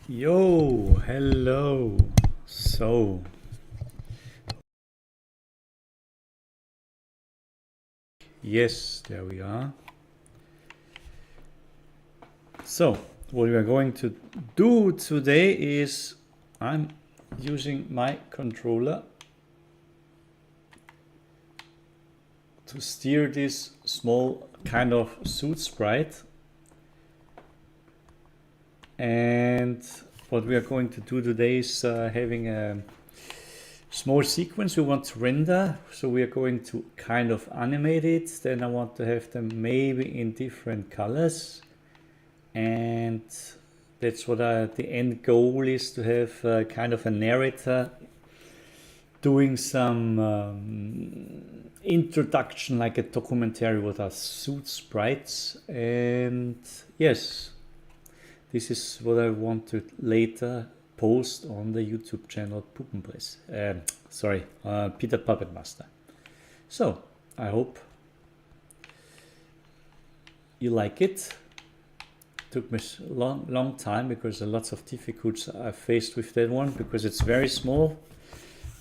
Yo, hello. So, yes, there we are. So, what we are going to do today is I'm using my controller to steer this small kind of Soot Sprite. And what we are going to do today is having a small sequence we want to render. So we are going to kind of animate it. Then I want to have them maybe in different colors. And that's what the end goal is, to have kind of a narrator doing some introduction, like a documentary with our Soot Sprites. And yes, this is what I want to later post on the YouTube channel Puppenpress. Peter Puppet Master. So I hope you like it. Took me a long time because lots of difficulties I faced with that one, because it's very small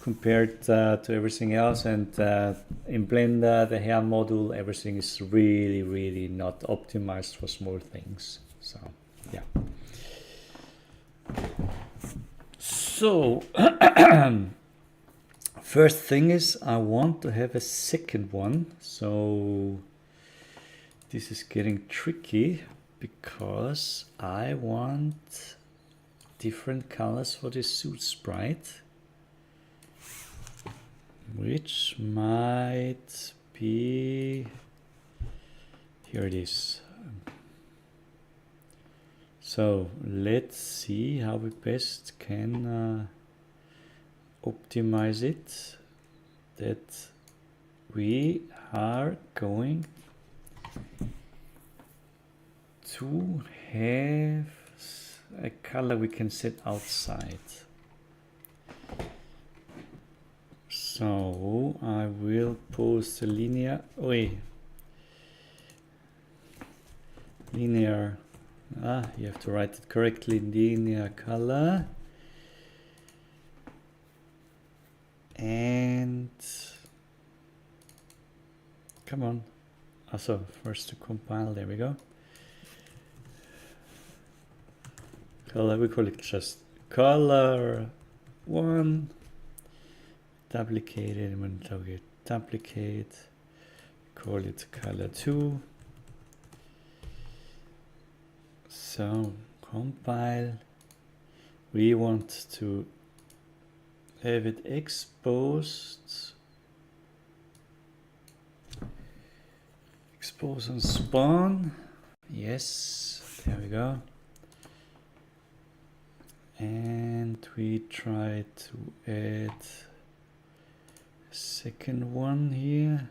compared to everything else, and in Blender the hair module, everything is really not optimized for small things. So yeah. So first thing is I want to have a second one. So this is getting tricky because I want different colors for this Soot Sprite, which might be, here it is. So let's see how we best can optimize it, that we are going to have a color we can set outside. So I will post a linear, linear, you have to write it correctly, linear color. And come on, also first to compile, there we go. Color, we call it just color 1, duplicate it, and when we duplicate, call it color 2. So compile, we want to have it exposed, expose and spawn. Yes, there we go. And we try to add a second one here.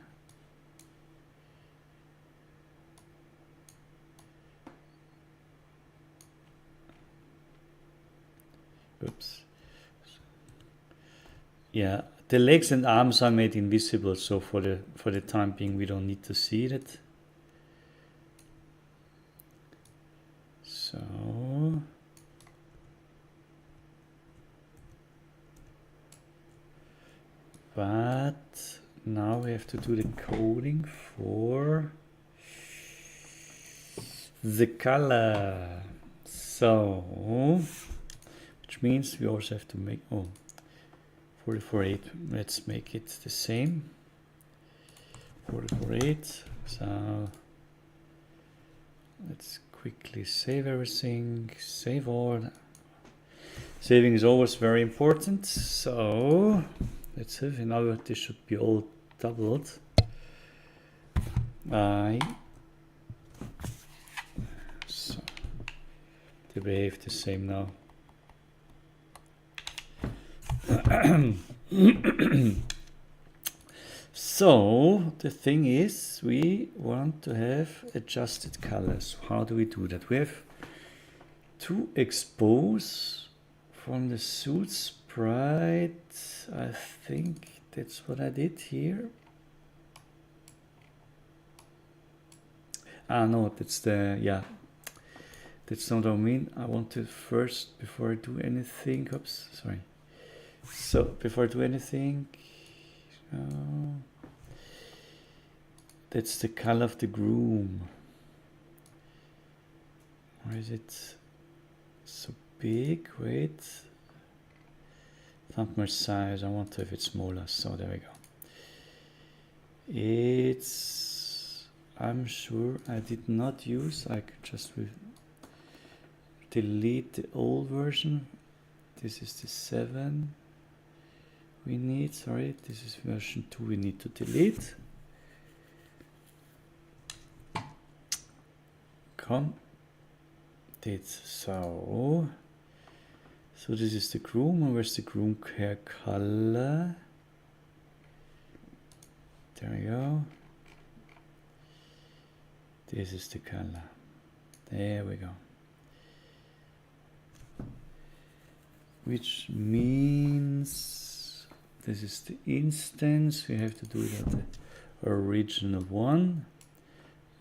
Oops. Yeah, the legs and arms are made invisible, so for the time being we don't need to see it. So but now we have to do the coding for the color. So which means we also have to make 44.8. Let's make it the same. 44.8. So let's quickly save everything. Save all. Saving is always very important. So let's have, now this should be all doubled. So they behave the same now. So the thing is, we want to have adjusted colors. How do we do that? We have to expose from the Soot Sprite. I think that's what I did here. No, that's the, yeah. That's not what I mean. I want to first, before I do anything, oops, sorry. So before I do anything, that's the color of the groom. Or is it so big? Wait. Not more size. I want to have it smaller. So there we go. It's, I'm sure I did not use, I could just delete the old version. This is the 7 we need, sorry, this is version 2 we need to delete. Come, that's so. So this is the groom, and where's the groom hair color? There we go. This is the color. There we go. Which means this is the instance. We have to do it at the original one.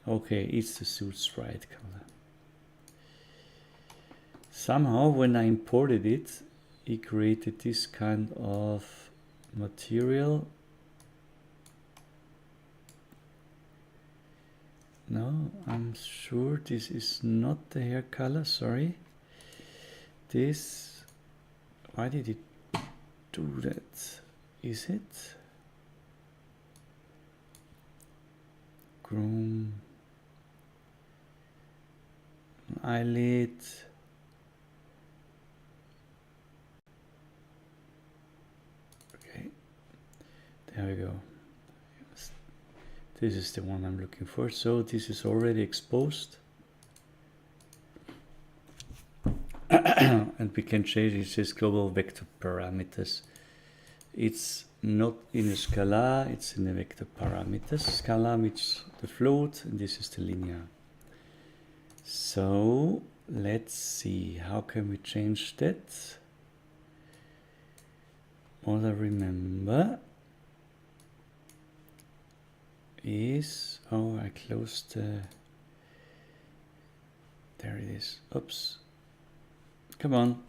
Okay, it's the Soot Sprite color. Somehow when I imported it, it created this kind of material. No, I'm sure this is not the hair color, sorry. This, why did it do that? Is it? Groom, eyelid. Okay, there we go. This is the one I'm looking for. So this is already exposed. And we can change it. It says global vector parameters. It's not in a scalar, it's in a vector parameters. Scalar means the float, and this is the linear. So let's see, how can we change that? All I remember is, oh, I closed the, there it is, oops, come on,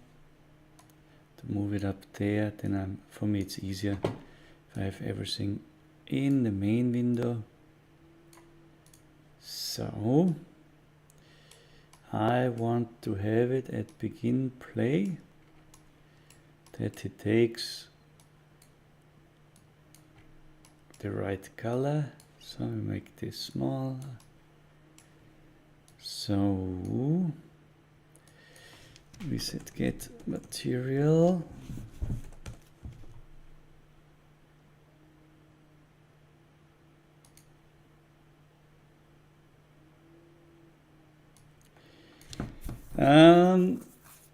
to move it up there, then for me it's easier if I have everything in the main window. So I want to have it at begin play, that it takes the right color. So I make this small. So we said get material.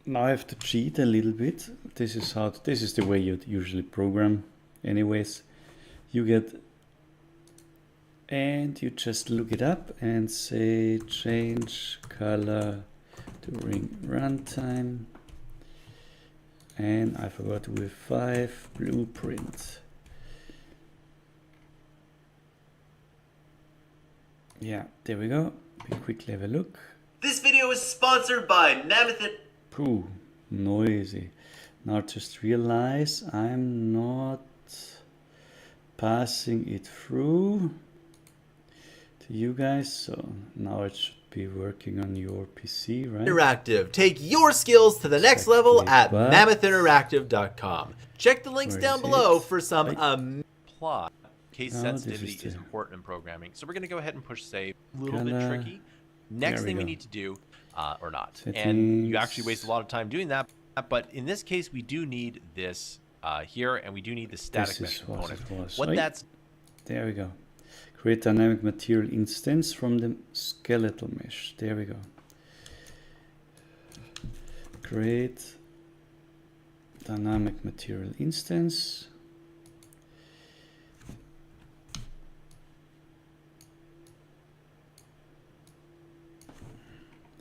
Now I have to cheat a little bit. This is how, this is the way you'd usually program. Anyways, you get, and you just look it up and say change color during runtime. And I forgot UE5 blueprint. Yeah, there we go. We quickly have a look. This video is sponsored by Mammoth. Pooh, noisy. Now just realize I'm not passing it through to you guys, so now it should be working on your PC, right? Interactive. Take your skills to the next level at mammothinteractive.com. Check the links down below for some plot. Case sensitivity is important in programming, so we're going to go ahead and push save. A little bit tricky. Next thing we need to do, or not, Settings. And you actually waste a lot of time doing that, but in this case we do need this here, and we do need the static mesh component. What that's, there we go. Create dynamic material instance from the skeletal mesh. There we go. Create dynamic material instance.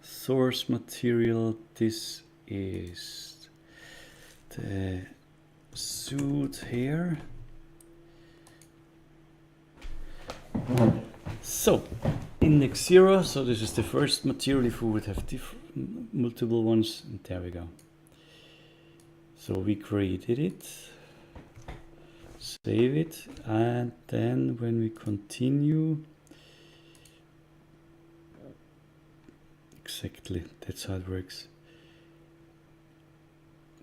Source material, this is the suit here. So index 0, so this is the first material. If we would have multiple ones, and there we go. So we created it, save it, and then when we continue, exactly, that's how it works.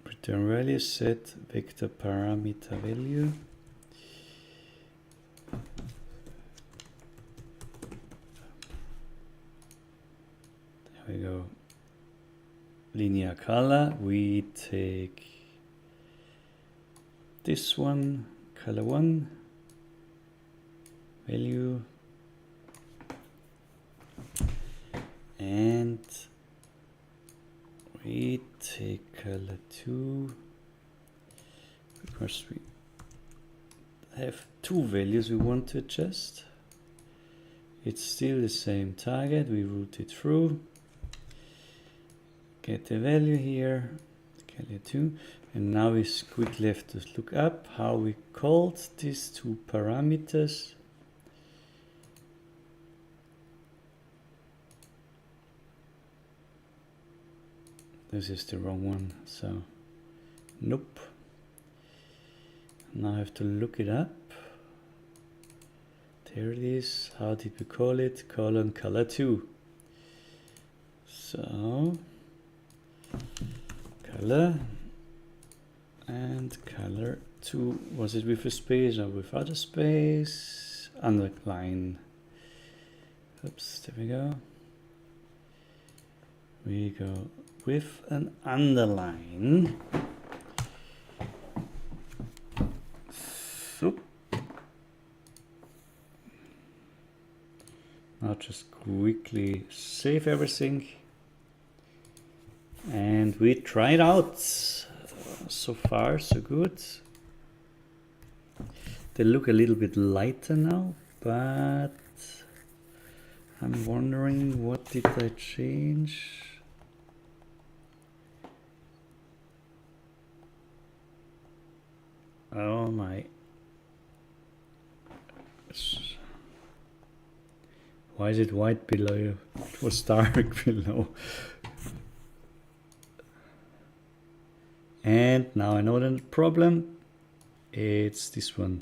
Return value, set vector parameter value. There we go. Linear color, we take this one, color 1, value, and we take color 2, because we have two values we want to adjust. It's still the same target, we route it through, get the value here, color 2, and now we quickly have to look up how we called these two parameters. This is the wrong one, so nope. Now I have to look it up. There it is. How did we call it? Colon color 2. So color and color 2. Was it with a space or without a space? Underline. Oops, there we go. We go with an underline. So now just quickly save everything and we try it out. So far so good. They look a little bit lighter now, but I'm wondering, what did I change? Oh my. Why is it white below? It was dark below. And now I know the problem. It's this one.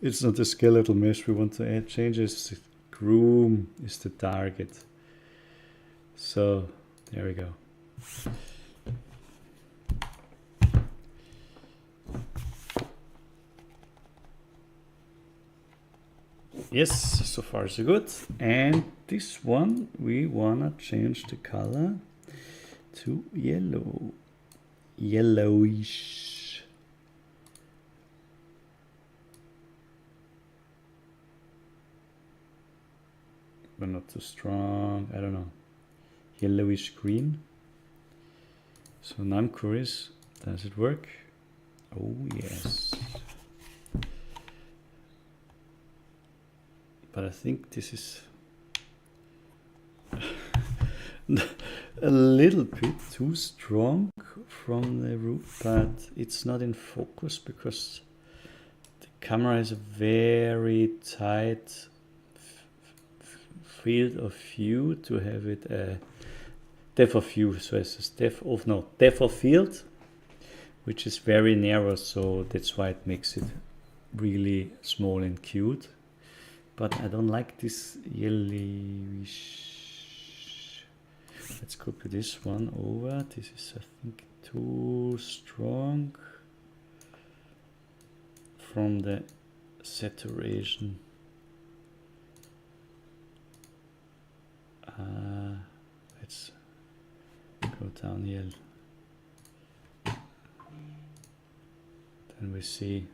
It's not the skeletal mesh we want to add changes. The groom is the target. So there we go. Yes, so far so good. And this one, we wanna change the color to yellow, yellowish. But not too strong, I don't know. Yellowish green. So now I'm curious, does it work? Oh yes. But I think this is a little bit too strong from the roof, but it's not in focus because the camera has a very tight field of view to have it depth of view, so it's depth of field, which is very narrow, so that's why it makes it really small and cute. But I don't like this yellowish. Let's copy this one over. This is, I think, too strong from the saturation. Let's go down here. Then we see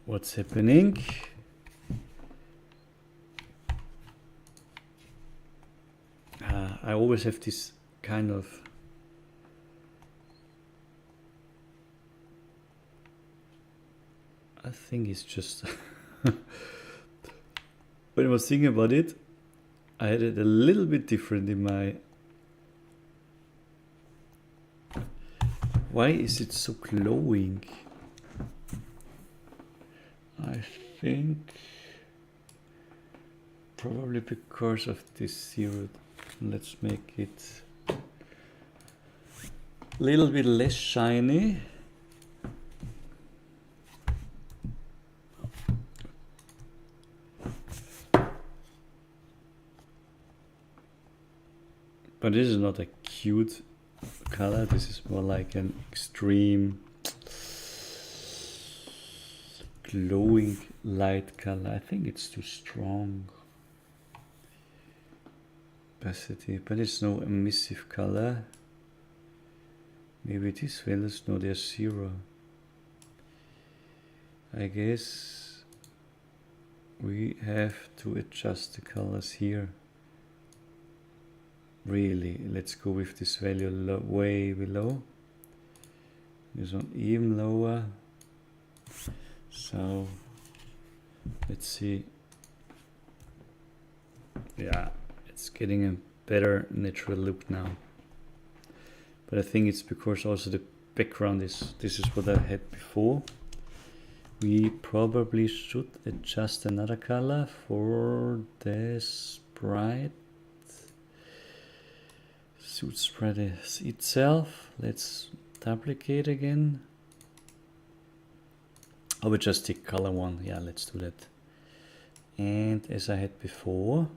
what's happening. I always have this kind of I think it's just when I was thinking about it, I had it a little bit different in my. Why is it so glowing? I think Probably because of this zero. Let's make it a little bit less shiny. But this is not a cute color. This is more like an extreme glowing light color. I think it's too strong. Opacity, but it's no emissive color. Maybe these values, no, they're 0. I guess we have to adjust the colors here. Really, let's go with this value way below. This one even lower. So let's see. Yeah, it's getting a better natural look now. But I think it's because also the background is, this is what I had before. We probably should adjust another color for the sprite. Soot Sprite itself. Let's duplicate again. I will just take color 1. Yeah, let's do that. And as I had before,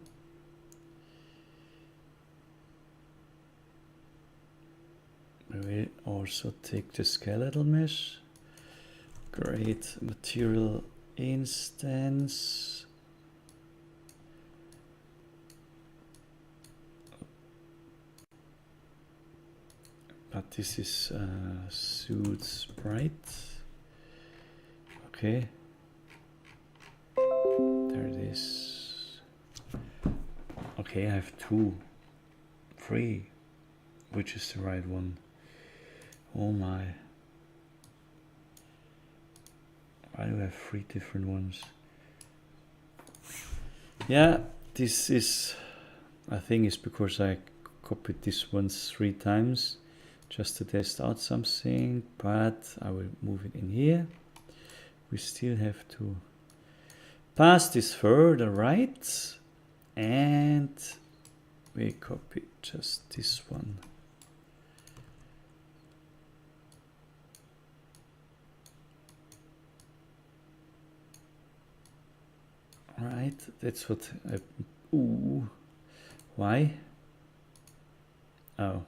we will also take the skeletal mesh. Create material instance. But this is Soot Sprite. Okay. There it is. Okay, I have 2. 3. Which is the right one? Oh my. Why do I have 3 different ones? Yeah, this is, I think it's because I copied this once 3 times just to test out something, but I will move it in here. We still have to pass this further right, and we copy just this one. Right, that's what I, ooh, why? Oh,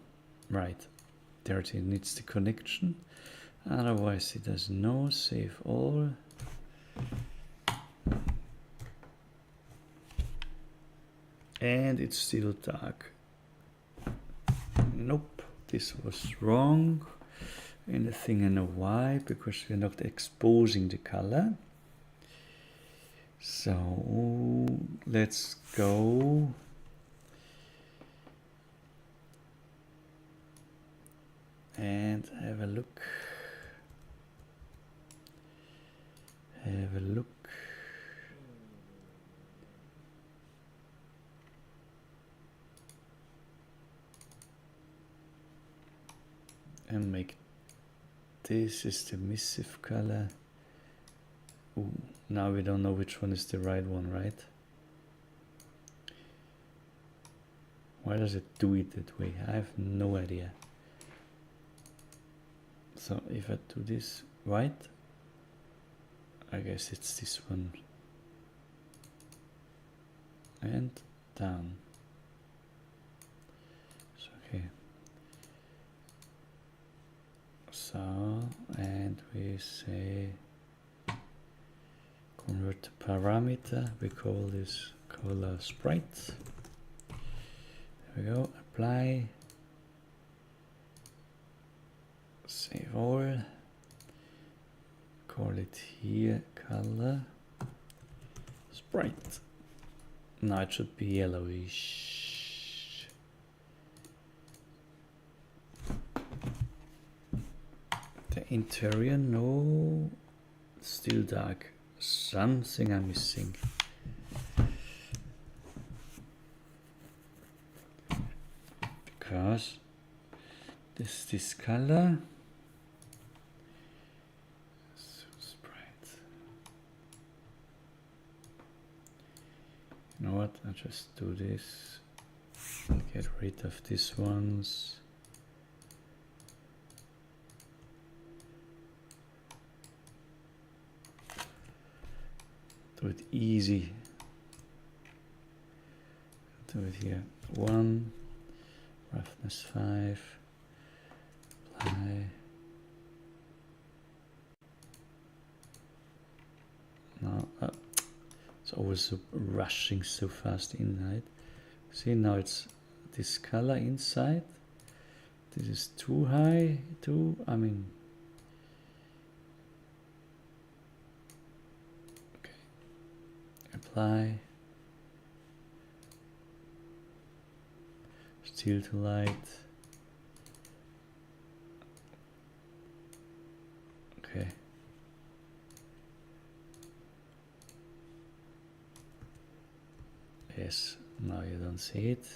right, there it needs the connection, otherwise it doesn't know. Save all. And it's still dark. Nope, this was wrong. And I think I know why, because we're not exposing the color. So let's go and have a look. Have a look. And make this is the emissive color. Ooh, now we don't know which one is the right one, right? Why does it do it that way? I have no idea. So if I do this right, I guess it's this one. And down. So, okay. So, and we say convert the parameter, we call this color sprite. There we go, apply, save all, call it here color sprite. Now it should be yellowish. The interior, no, still dark. Something I'm missing. Because this color. Soot Sprite. You know what? I'll just do this and get rid of these ones. Do it easy. Do it here. 1, roughness 5, apply. Now, it's always so rushing so fast in, right? See, now it's this color inside. This is too high, I mean, okay, apply, still too light, okay. Yes, now you don't see it.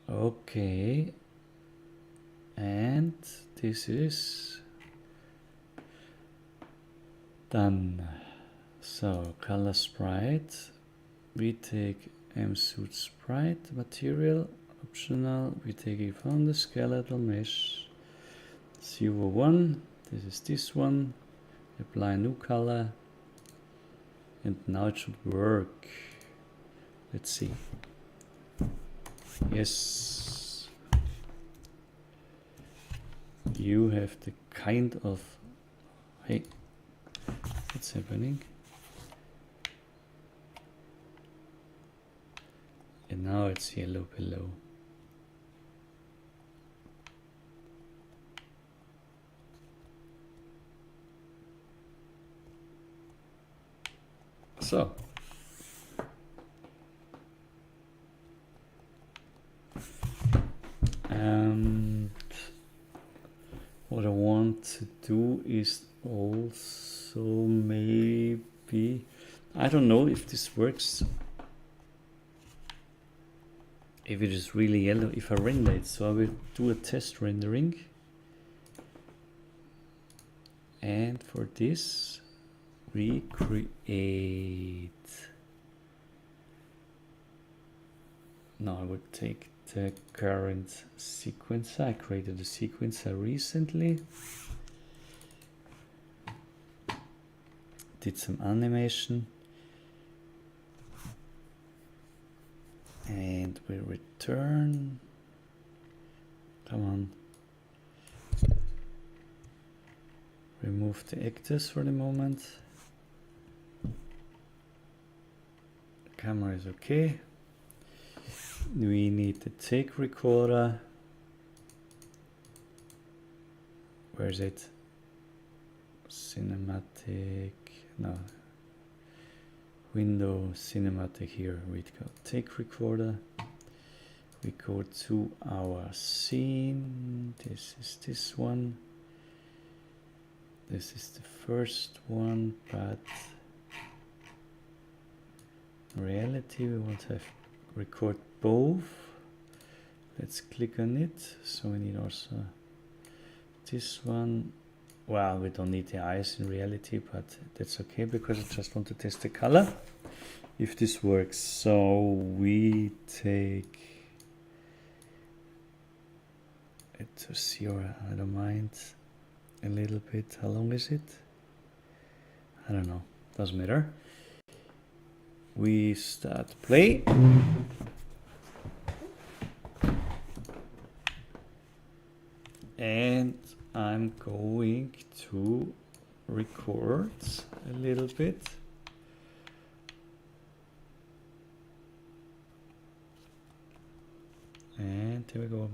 Okay, and this is done. So color sprite, we take Soot Sprite material, optional, we take it from the skeletal mesh, 01, this is this one, apply new color, and now it should work. Let's see. Yes, you have the kind of, hey, what's happening? And now it's yellow below. So what I want to do is also maybe, I don't know if this works, if it is really yellow, if I render it. So I will do a test rendering, and for this recreate. Now I would take the current sequencer. I created a sequencer recently, did some animation, and we return. Come on. Remove the actors for the moment. Camera is okay. We need the take recorder. Where is it? Cinematic, no. Window, cinematic, here we go. Take recorder. We go to our scene. This is this one. This is the first one, but in reality we want to have record both. Let's click on it. So we need also this one. Well, we don't need the eyes in reality, but that's okay because I just want to test the color if this works. So we take it to 0. I don't mind a little bit. How long is it? I don't know, doesn't matter. We start play. And I'm going to record a little bit. And here we go.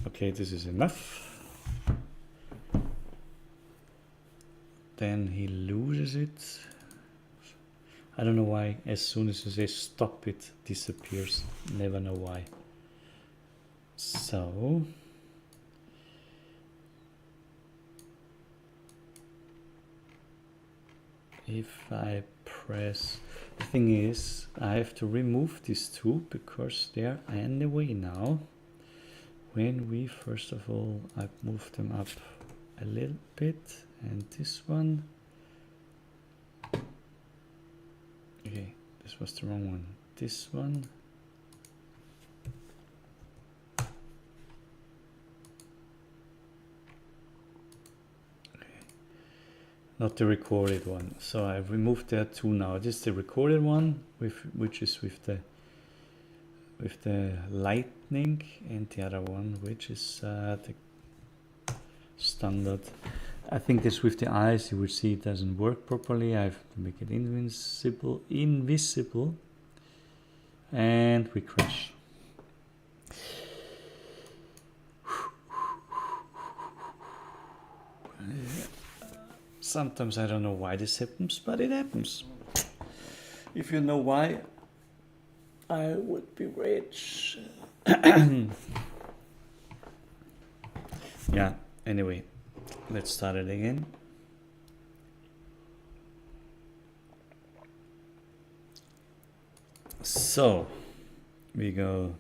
Okay, this is enough. Then he loses it. I don't know why, as soon as you say stop, it disappears. Never know why. So if I press, the thing is, I have to remove these two because they are in the way now. When we, first of all, I move them up a little bit, and this one. Okay, this was the wrong one. This one. Not the recorded one. So I've removed there two now. This is the recorded one, which is with the lightning, and the other one, which is the standard. I think this with the eyes, you will see it doesn't work properly. I have to make it invisible, and we crash. Sometimes I don't know why this happens, but it happens. If you know why, I would be rich. Yeah, anyway, let's start it again. So, we go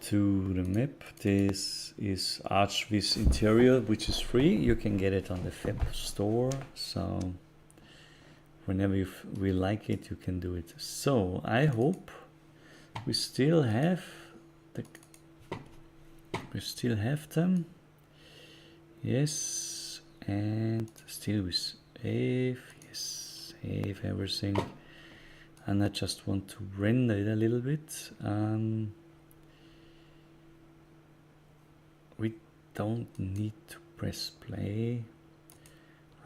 to the map. This is Archviz Interior, which is free. You can get it on the FEP store. So whenever you will like it, you can do it. So I hope we still have them. Yes, and still we save. Yes, save everything. And I just want to render it a little bit. We don't need to press play.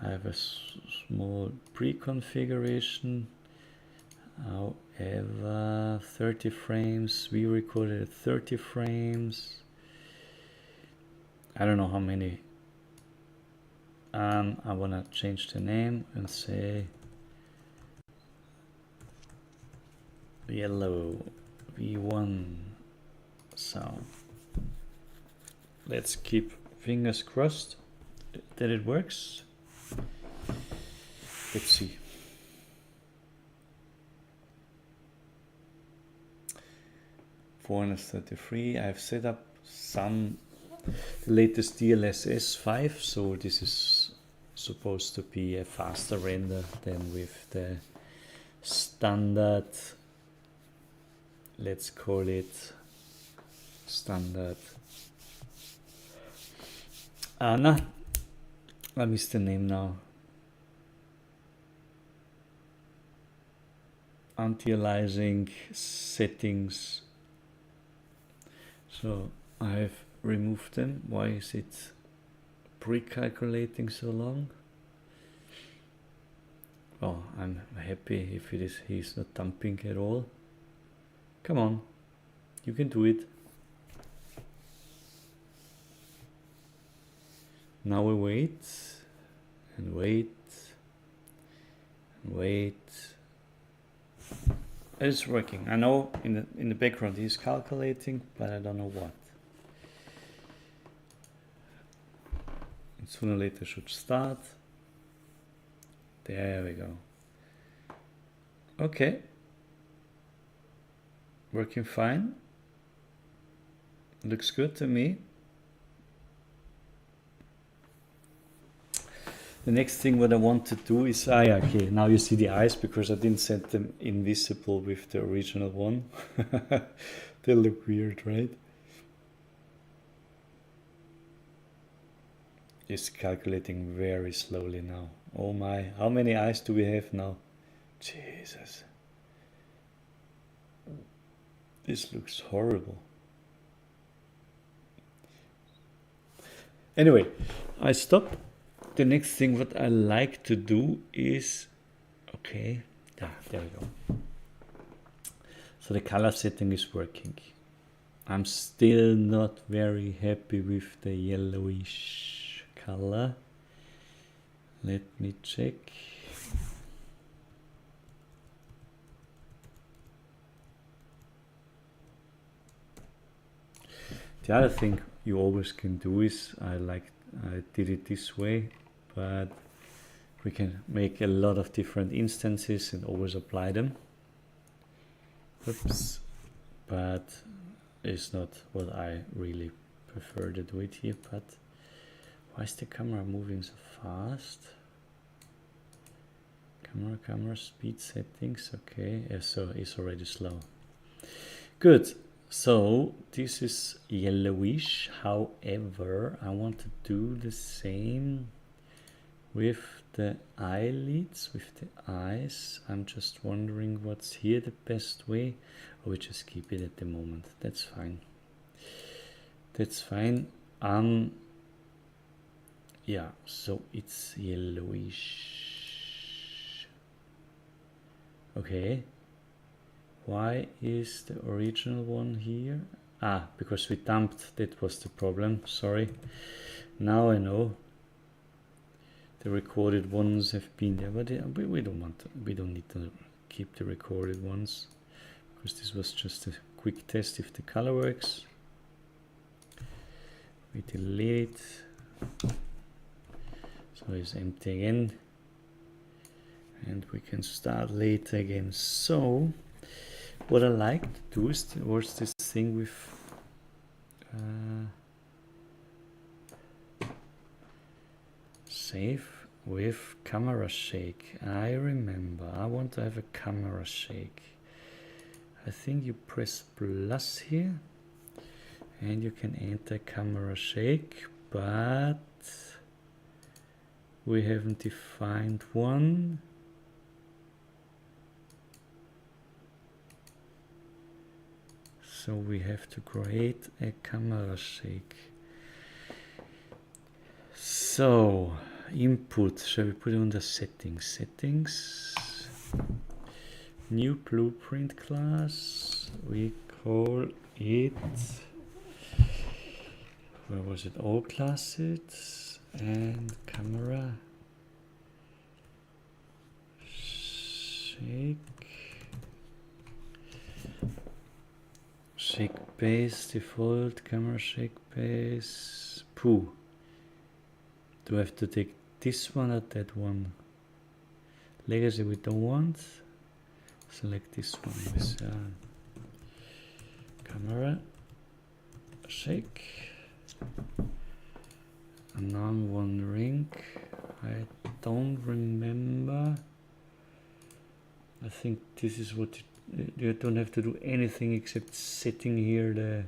I have a small pre-configuration. However, 30 frames. We recorded at 30 frames. I don't know how many. I want to change the name and say yellow V1. So let's keep fingers crossed that it works. Let's see. $433. I've set up the latest DLSS 5, so this is supposed to be a faster render than with the standard. Let's call it standard. No, I missed the name now. Anti-aliasing settings. So I have removed them. Why is it pre-calculating so long? Oh, I'm happy if it is. He's not dumping at all. Come on, you can do it. Now we wait and wait and wait. It's working. I know in the background he's calculating, but I don't know what. And sooner or later should start. There we go. Okay. Working fine. Looks good to me. The next thing what I want to do is, okay, now you see the eyes because I didn't set them invisible with the original one. They look weird, right? It's calculating very slowly now. Oh my, how many eyes do we have now? Jesus. This looks horrible. Anyway, I stop. The next thing what I like to do is, okay, there we go. So the color setting is working. I'm still not very happy with the yellowish color. Let me check. The other thing you always can do is, I did it this way, but we can make a lot of different instances and always apply them. Oops. But it's not what I really prefer to do it here, but Why is the camera moving so fast? Camera speed settings, okay. Yeah, so it's already slow. Good. So this is yellowish. However, I want to do the same with the eyelids, with the eyes. I'm just wondering what's here the best way. Or we just keep it at the moment. That's fine. That's fine. Yeah, so it's yellowish. Okay. Why is the original one here? Ah, because we dumped, that was the problem, sorry. Now I know. The recorded ones have been there, but we don't need to keep the recorded ones, because this was just a quick test if the color works. We delete it. So it's empty again. And we can start later again. So what I like to do is towards this thing with save with camera shake. I remember I want to have a camera shake. I think you press plus here and you can enter camera shake, but we haven't defined one. So we have to create a camera shake. So input, shall we put it under settings? Settings, new blueprint class. We call it, where was it? All classes and camera shake. Shake base, default, camera shake base, poo. Do I have to take this one or that one? Legacy we don't want. Select this one with camera shake. And now I'm wondering, I don't remember. I think this is what you don't have to do anything except setting here the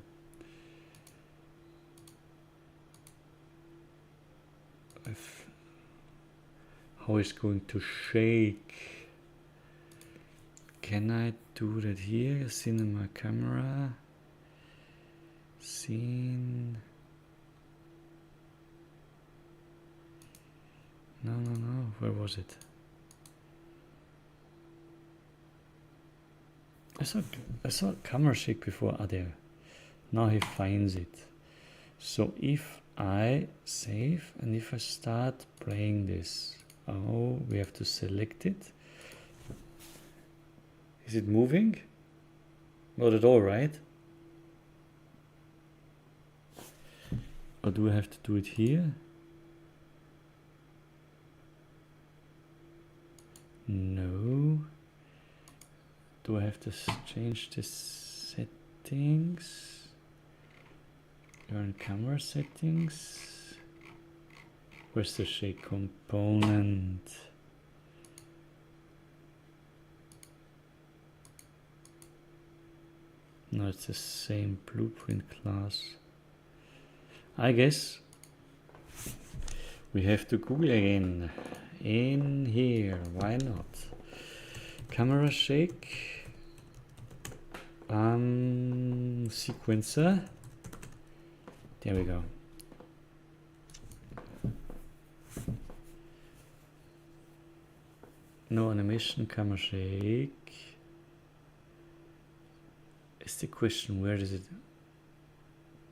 how it's going to shake. Can I do that here? Cinema camera, scene. No, where was it? I saw camera shake before. Ah, there. Now he finds it. So if I save and if I start playing this, oh, we have to select it. Is it moving? Not at all, right? Or do I have to do it here? No. Do I have to change the settings? Learn camera settings. Where's the shake component? No, it's the same blueprint class. I guess we have to Google again. In here, why not? Camera shake. Sequencer. There we go. No animation, camera shake. Is the question, where does it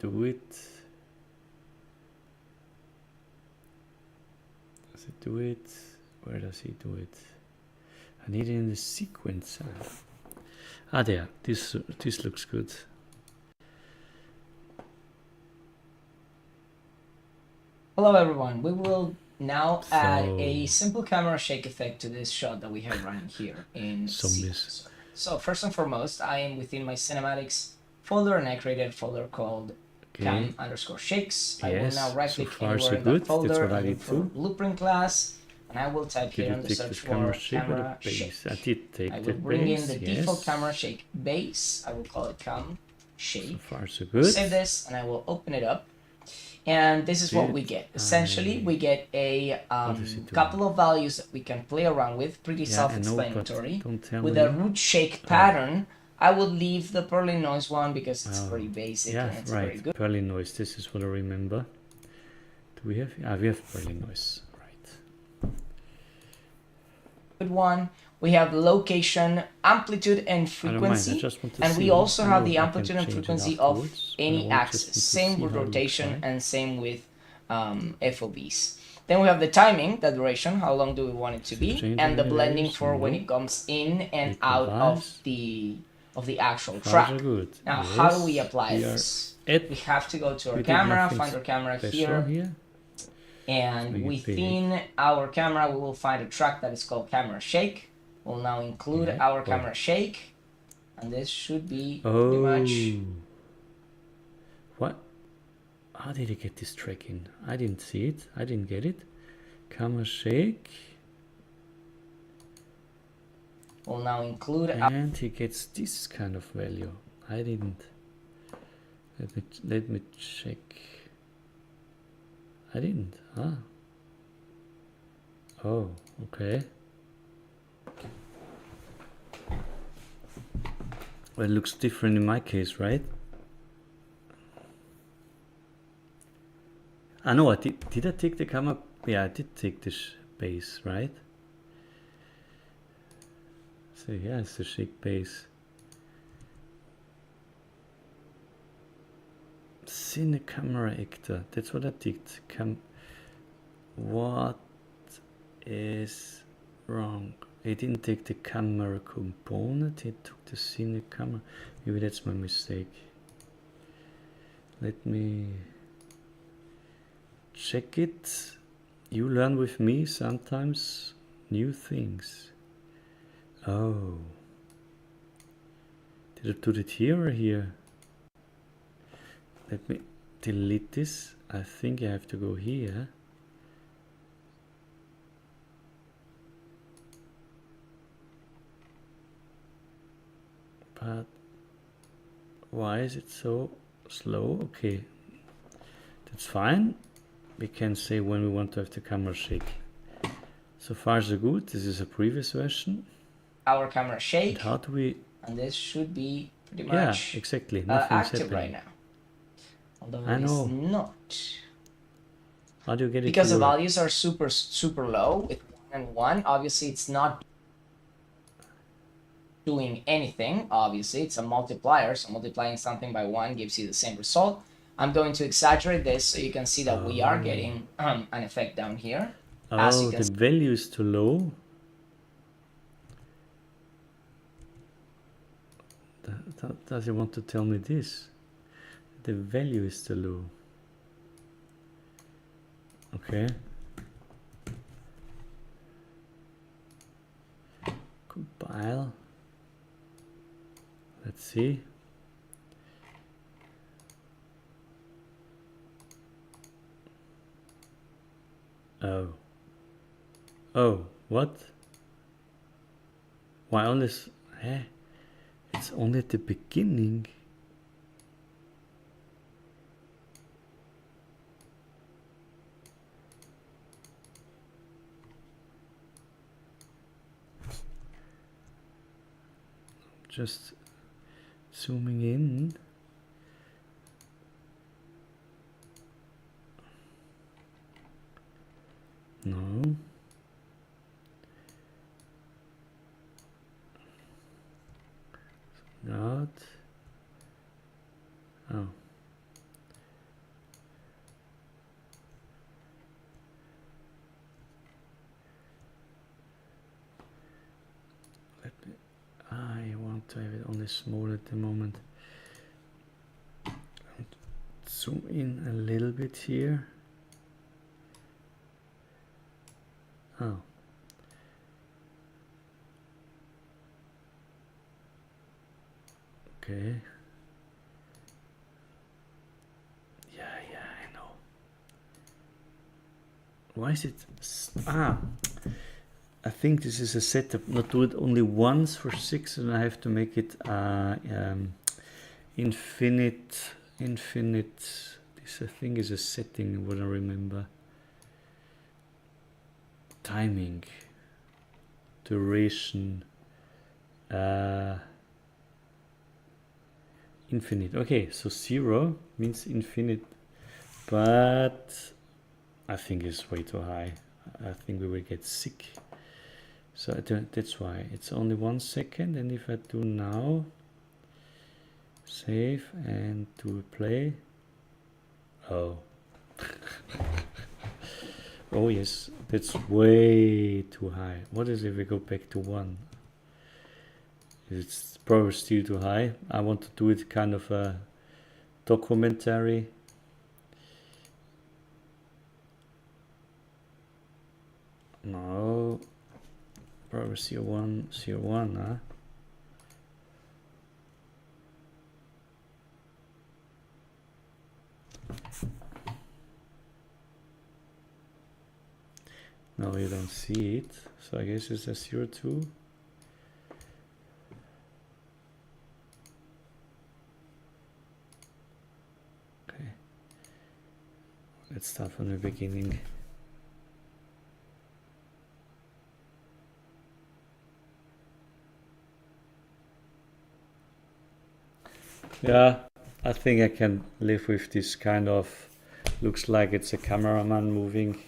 do it? Does it do it? Where does he do it? I need it in the sequencer. Ah, there. This looks good. Hello everyone, we will now add a simple camera shake effect to this shot that we have running here in Zombies. So first and foremost, I am within my cinematics folder and I created a folder called cam_shakes. I will Yes, now right so click far anywhere so in good. that folder That's what I and look did for too. blueprint class, and I will type Did here you in the take search the camera bar shake or the camera base? shake. I did take I the will bring in base, the yes. default camera shake base. I will call it cam shake. So far so I'll good. save this and I will open it up. And this is what we get. Essentially, we get a couple of values that we can play around with, pretty self-explanatory. With a root shake pattern, I would leave the Perlin noise one because it's very basic and it's very good. Perlin noise, this is what I remember. Do we have? We have Perlin noise, right. Good one. We have location, amplitude, and frequency, and we also have the amplitude and frequency of any axis. Same with rotation and same with FOVs. Then we have the timing, the duration, how long do we want it to be, and the blending for when it comes in and out of the actual track. Now, how do we apply this? We have to go to our camera, find our camera here. And within our camera, we will find a track that is called camera shake. We'll now include our camera shake, and this should be pretty much. What? How did he get this track in? I didn't see it. I didn't get it. Camera shake. We'll now include. And he gets this kind of value. I didn't. Let me check. I didn't. Oh, okay. Well, it looks different in my case, right? No, I did I take the camera? Yeah, I did take this base, right? So yeah, it's the shake base. Cine camera actor. That's what I did. What is wrong? I didn't take the camera component. He took the cine camera. Maybe that's my mistake. Let me check it. You learn with me sometimes new things. Oh. Did I do it here or here? Let me delete this. I think I have to go here. But why is it so slow? Okay, that's fine. We can say when we want to have the camera shake. So far so good. This is a previous version. Our camera shake. And how do we? And this should be pretty much exactly. active right now. Although it is not. How do you get it? Because the values are super low with 1 and 1. Obviously, it's not doing anything. Obviously, it's a multiplier, so multiplying something by 1 gives you the same result. I'm going to exaggerate this so you can see that we are getting an effect down here. Oh, the value is too low. Does it want to tell me this? The value is too low. Okay. Compile. Let's see. Oh, what? Why only? It's only at the beginning. Just zooming in. No. Not. Oh. I want to have it only small at the moment. Zoom in a little bit here. Oh. Okay. Why is it? I think this is a setup. Not do it only once for 6, and I have to make it infinite. This I think is a setting. What I remember. Timing, duration, infinite. Okay, so 0 means infinite, but I think it's way too high. I think we will get sick. So that's why it's only 1 second. And if I do now, save and do play. Oh. Oh yes, that's way too high. What is if we go back to 1? It's probably still too high. I want to do it kind of a documentary. No, probably C1, huh? No, you don't see it. So I guess it's a 02. Okay. Let's start from the beginning. Yeah, I think I can live with this kind of, looks like it's a cameraman moving,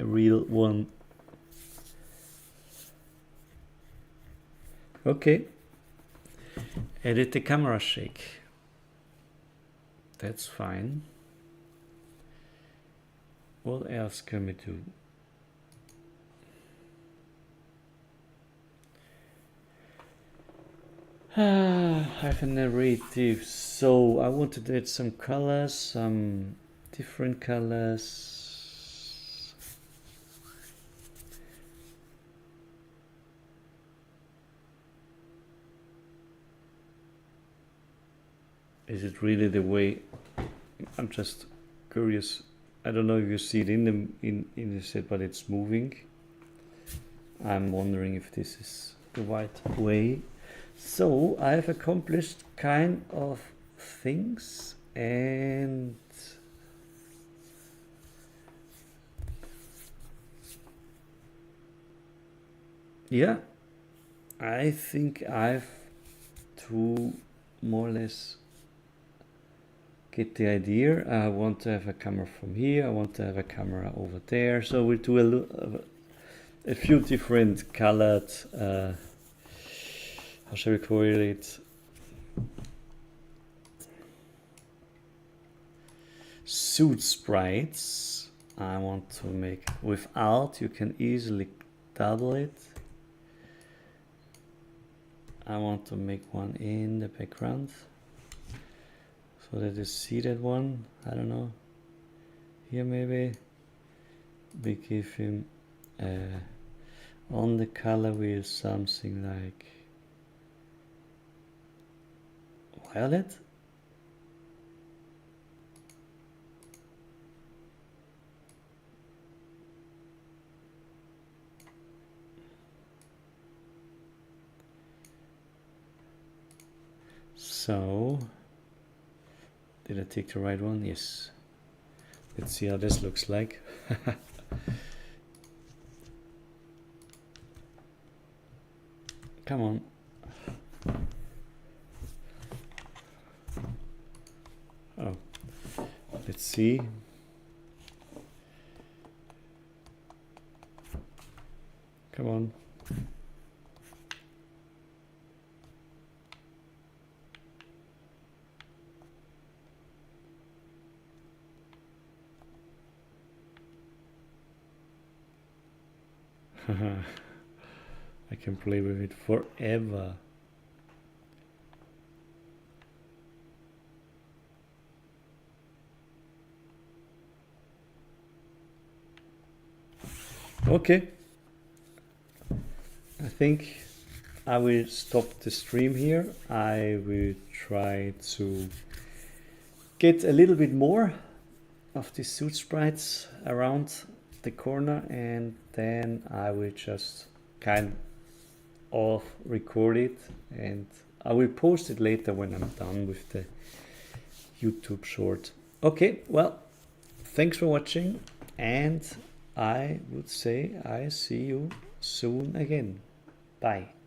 a real one. Okay, edit the camera shake. That's fine. What else can we do? I have a narrative, so I wanted to add some colors, some different colors. Is it really the way? I'm just curious. I don't know if you see it in the set, but it's moving. I'm wondering if this is the right way. So I have accomplished kind of things, and yeah, I think I've to more or less get the idea. I want to have a camera from here, I want to have a camera over there, so we'll do a few different colored how shall we call it? Soot sprites. I want to make without, you can easily double it. I want to make one in the background so that you see that one. I don't know. Here maybe we give him on the color wheel something like violet. So, did I take the right one? Yes. Let's see how this looks like. Come on. Oh, let's see. Come on. I can play with it forever. Okay, I think I will stop the stream here. I will try to get a little bit more of these Soot Sprites around the corner, and then I will just kind of record it, and I will post it later when I'm done with the YouTube short. Okay, well, thanks for watching, and I would say I see you soon again. Bye.